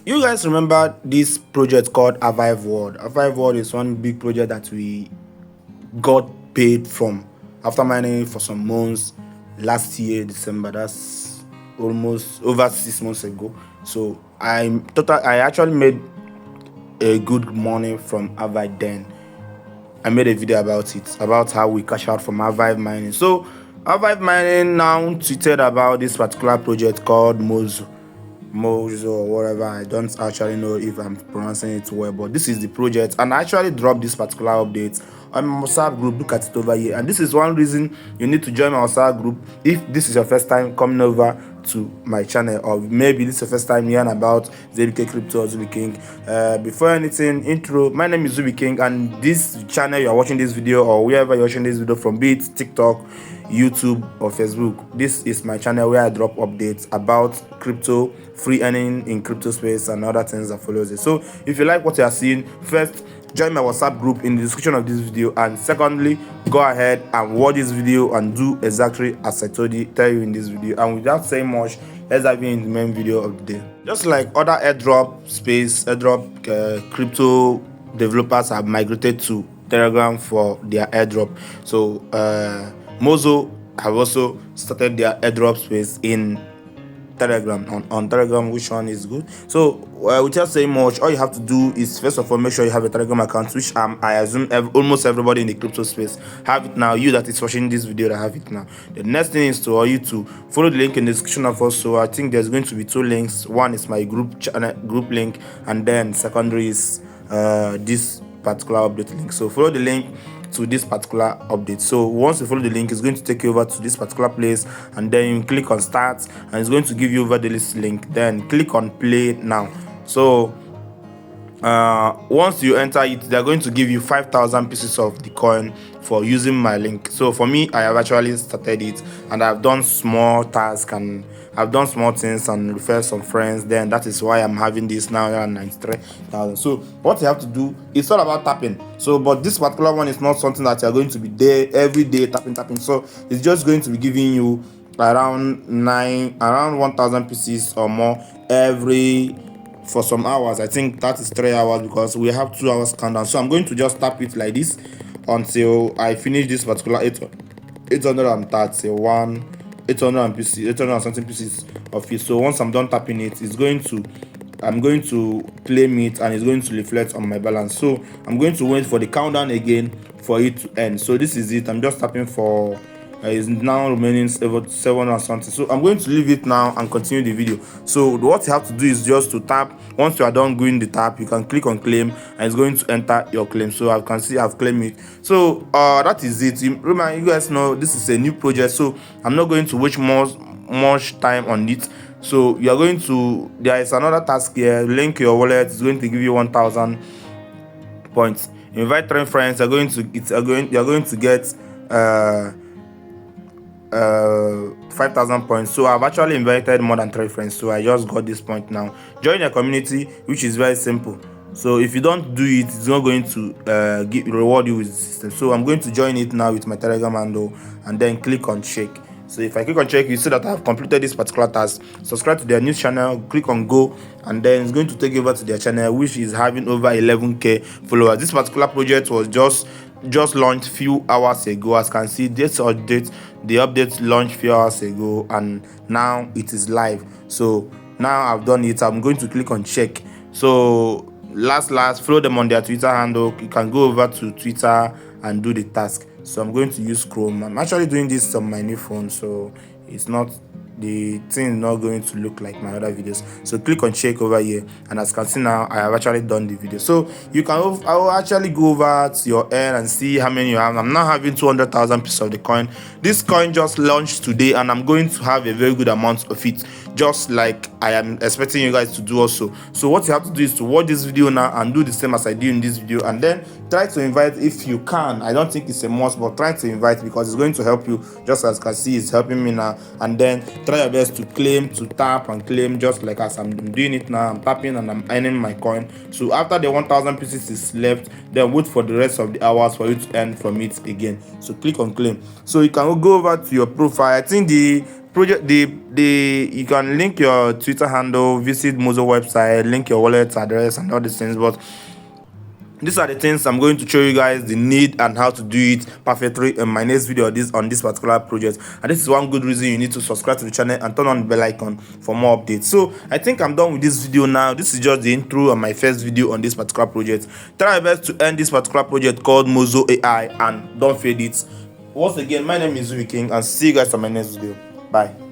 You guys remember this project called Avive World? Avive World is one big project that we got paid from after mining for some months last year, December. That's almost over 6 months ago. So I actually made a good money from Avive then. I made a video about it, about how we cash out from Avive mining. So Avive mining now tweeted about this particular project called Mozo or whatever. I don't actually know if I'm pronouncing it well, but this is the project, and I actually dropped this particular update on my WhatsApp group. Look at it over here, and this is one reason you need to join my WhatsApp group if this is your first time coming over to my channel, or maybe this is your first time hearing about ZBK Crypto or Zubi King. Before anything, intro, my name is Zubi King, and this channel you are watching this video, or wherever you're watching this video from, be it TikTok, YouTube or Facebook, this is my channel where I drop updates about crypto, free earning in crypto space, and other things that follows it. So if you like what you are seeing, first, join my WhatsApp group in the description of this video, and secondly, go ahead and watch this video and do exactly as I tell you in this video. And without saying much, let's dive in the main video of the day. Just like other airdrop space, crypto developers have migrated to Telegram for their airdrop. So Mozo have also started their airdrop space in Telegram. On Telegram, which one is good? So without saying much, all you have to do is first of all make sure you have a Telegram account, which I assume almost everybody in the crypto space have it now. You that is watching this video that have it now. The next thing is for you to follow the link in the description of us. So I think there's going to be two links. One is my group link, and then secondary is this particular update link. So follow the link to this particular update. So once you follow the link, it's going to take you over to this particular place, and then you click on start, and it's going to give you over the list link. Then click on play now. So once you enter it, they're going to give you 5,000 pieces of the coin for using my link. So for me, I have actually started it, and I've done small tasks, and I've done small things and referred some friends. Then that is why I'm having this now at 93,000. So what you have to do, it's all about tapping. So but this particular one is not something that you're going to be there every day tapping. So it's just going to be giving you around 1,000 pieces or more for some hours. I think that is 3 hours because we have 2 hours countdown. So I'm going to just tap it like this until I finish this particular 800 something pieces of it. So once I'm done tapping it, I'm going to claim it, and it's going to reflect on my balance. So I'm going to wait for the countdown again for it to end. So this is it. I'm just tapping for is now remaining 7 or something. So I'm going to leave it now and continue the video. So what you have to do is just to tap. Once you are done doing the tap, you can click on claim, and it's going to enter your claim. So I can see I've claimed it. So that is it. Remember, you guys know this is a new project, so I'm not going to waste much time on it. So you are going to, there is another task here, link your wallet. It's going to give you 1,000 points. Invite 3 friends. You're going to get 5,000 points. So I've actually invited more than 3 friends, so I just got this point now. Join a community, which is very simple. So if you don't do it, it's not going to reward you with the system. So I'm going to join it now with my Telegram handle, and then click on check. So if I click on check, you see that I've completed this particular task. Subscribe to their news channel, click on go, and then it's going to take you over to their channel, which is having over 11k followers. This particular project was just launched few hours ago. As you can see, the update launched few hours ago, and now it is live. So now I've done it. I'm going to click on check. So last follow them on their Twitter handle. You can go over to Twitter and do the task. So I'm going to use Chrome. I'm actually doing this on my new phone, so the thing is not going to look like my other videos. So click on check over here, and as you can see now, I have actually done the video. So you can I will actually go over to your end and see how many you have. I'm now having 200,000 pieces of the coin. This coin just launched today, and I'm going to have a very good amount of it, just like I am expecting you guys to do also. So what you have to do is to watch this video now and do the same as I do in this video, and then try to invite if you can. I don't think it's a must, but try to invite because it's going to help you. Just as you can see, it's helping me now. And then try your best to claim, to tap and claim, just like as I'm doing it now. I'm tapping and I'm earning my coin. So after the 1,000 pieces is left, then wait for the rest of the hours for you to earn from it again. So click on claim. So you can go over to your profile. I think the project, the you can link your Twitter handle, visit Mozo website, link your wallet address and all these things. But these are the things I'm going to show you guys the need and how to do it perfectly in my next video on this particular project. And this is one good reason you need to subscribe to the channel and turn on the bell icon for more updates. So I think I'm done with this video now. This is just the intro on my first video on this particular project. Try my best to end this particular project called Mozo AI and don't fade it. Once again, my name is Zumi King and see you guys on my next video. Bye.